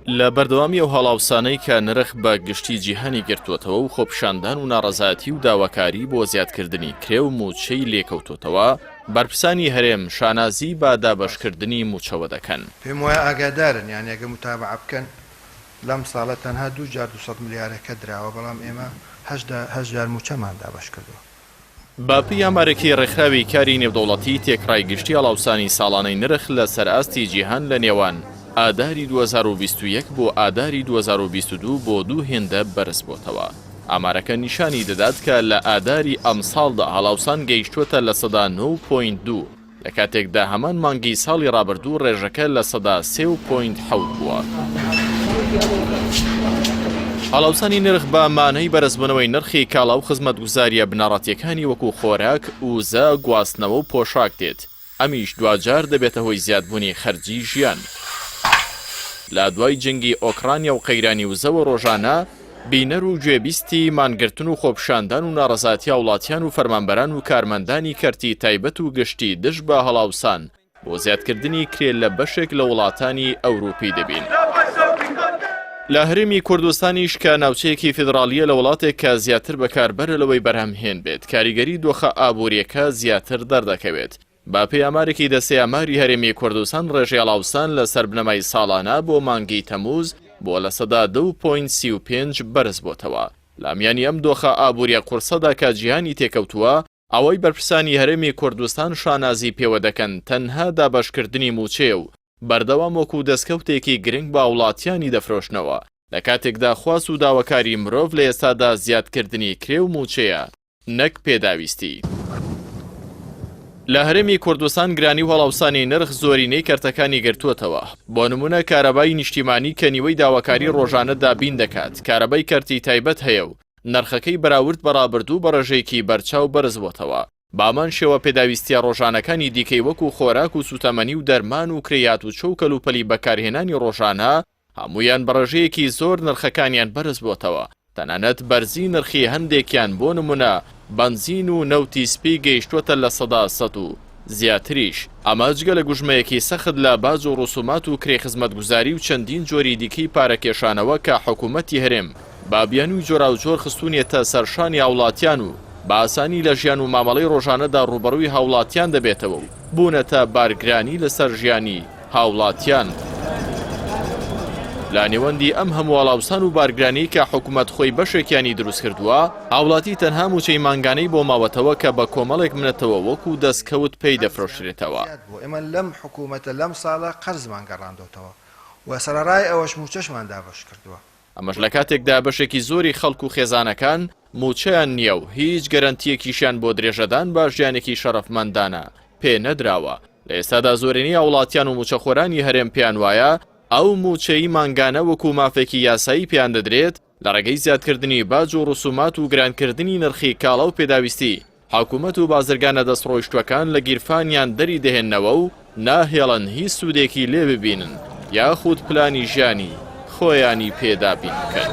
لە بەردەوامی ئەو هەڵاوسانەی کە نرخ بە گشتی جیهانی گرتووەتەوە و خۆپیشاندان و ناڕەزایەتی و داواکاری بۆ زیادکردنی کرێ و موچەی لێکەوتوتەوە، بەرپرسانی هەرێم شانازی بە دابەشکردنی موچەوە دەکەن. پێم وایە ئاگادارن، یان ئەگە متابعە بکەن لەم ساڵە تەنها 2,200 ملیارەکە دراوە، بەڵام ئێمە 8 موچەمان دابەش کردووە. باپی ئامارێکی ڕێکخراوی کاری نێودەوڵەتی تێکڕای گشتی هەڵاوسانی ساڵانەی نرخ لە سەرئاستی جیهان لە نێوان ئاداری 2021 بۆ ئاداری 2022 بۆ 2 هێندە بەرز بۆتەوە. ئامارەکە نیشانی دەدات کە لە ئاداری ئەم ساڵدا هەڵاوسان گەیشتووەتە لە سەدا 9.2 لە کاتێکدا هەمان مانگی ساڵی ڕابردوو ڕێژەکە لە سەدا 3.7 بووە. هەڵاوسانی نرخ بە مانەی بەرزبوونەوەی نرخی کاڵا و خزمەتگوزاریە بنەڕەتیەکانی وەکو خۆراک، وزە، گواستنەوە و پۆشاک دێت. ئەمیش دوجار دەبێتە هۆی زیادبوونی خەرجی ژیان. لە دوای جەنگی ئۆکرانیا و قەیرانی وزەوە ڕۆژانە بینەر و گوێبیستی مانگرتن و خۆپیشاندان و ناڕەزاتی وڵاتیان و فەرمانبەران و کارمەندانی کەرتی تایبەت و گشتی دژ بە هەڵاوسان بۆ زیادکردنی کرێ لە بەشێک لە وڵاتانی ئەوروپی دەبین. لە هەرێمی کوردستانیش کە ناوچەیەکی فیدرالیە لە وڵاتێک کە زیاتر بەکاربەرە لەوەی بەرهەمهێن بێت، کاریگەری دۆخە ئابوووریەکە زیاتر دەردەکەوێت. با پێیامارێکی دەسێ ئاماری هەرێمی کوردستان ڕێژەی هەڵاوسان لە سەربنەمای ساڵانە بۆ مانگی تەمووز بۆ لە سەدا 2.35 بەرز بۆتەوە. لامیانی ئەم دۆخە ئابوووریە قورسەدا کە جیهانی تێکەوتووە، ئەوەی بەرپرسانی هەرێمی کوردستان شانازی پێوە دەکەن تەنها دابەشکردنی موچێ و بەردەوام وەکو دەستکەوتێکی گرنگ بە وڵاتیانی دەفرۆشنەوە، لە کاتێکدا خواست و داواکاری مرۆڤ لە ئێستادا زیادکردنی کرێ و موچەیە نەک پێداویستی. لە هەرێمی کوردستان گرانی و هەڵاوسانی نرخ زۆرینەی کەرتەکانی گرتووەتەوە. بۆ نمونە کارەبای نیشتیمانی کە نیوەی داواکاری ڕۆژانە دابین دەکات، کارەبای کەرتی تایبەت هەیە و نرخەکەی بەراورد بەڕابردوو بە ڕێژەیەکی بەرچاو بەرز بۆتەوە. بامان شێوە پێداویستیە ڕۆژانەکانی دیکەی وەکو خۆراک و سوتەمەنی و دەرمان و کرێیات و چەو کەلوپەلی بەکارهێنانی ڕۆژانە هەمویان بە ڕێژەیەکی زۆر نرخەکانیان بەرز بۆتەوە. تەنانەت بەرزی نرخی هەندێکیان بۆ نمونە بنزین و نەوتی سپی گەیشتووەتە لە سەدا 100 و زیاتریش. ئەمە جگە لە گوژمەیەکی سەخت لە باج و ڕسومات و کرێ خزمەتگوزاری و چەندین جۆری دیکەی پارەکێشانەوە کە حکوومەتی هەرێم بابیان و جۆرا و جۆر خستوونیەتە سەرشانی هاوڵاتیان و بە ئاسانی لە ژیان و مامەڵەی ڕۆژانەدا ڕوبەڕووی هاوڵاتیان دەبێتەوە و بوونەتە بارگرانی لەسەر ژیانی هاوڵاتیان. لە نێوەندی ئەم هەموو هەڵاوسان و بارگرانی کە حکوومەت خۆی بەشێکیانی دروست کردووە، هاوڵاتی تەنها موچەی مانگانەی بۆ ماوەتەوە کە بە کۆمەڵێک منەتەوە وەکو دەستکەوت پێی دەفرۆشرێتەوە. ئێمە لەم حکوومەتە لەم ساڵە قەرزمان گەڕاندۆتەوە و سەرەڕای ئەوەش موچەشمان دابەش کردووە. ئەمەش لە کاتێکدا بەشێکی زۆری خەڵک و خێزانەکان موچەیان نییە و هیچ گەرەنتیەکیشیان بۆ درێژەدان بە ژیانێکی شەرەفمەندانە پێ نەدراوە. لە ئێستادا زۆرینەی وڵاتیان و موچەخۆرانی هەرێم پێیان وایە ئەو موچەی مانگانە وەکو مافێکی یاسایی پێیان دەدرێت لە ڕێگەی زیادکردنی باج و ڕسومات و گرانکردنی نرخی کاڵا و پێداویستی. حکوومەت و بازرگانە دەستڕۆیشتوەکان لە گیرفانیان دەری دەهێننەوە و ناهێڵن هیچ سوودێکی لێ ببینن یاخود پلانی ژیانی خۆیانی پێدابین بکەن.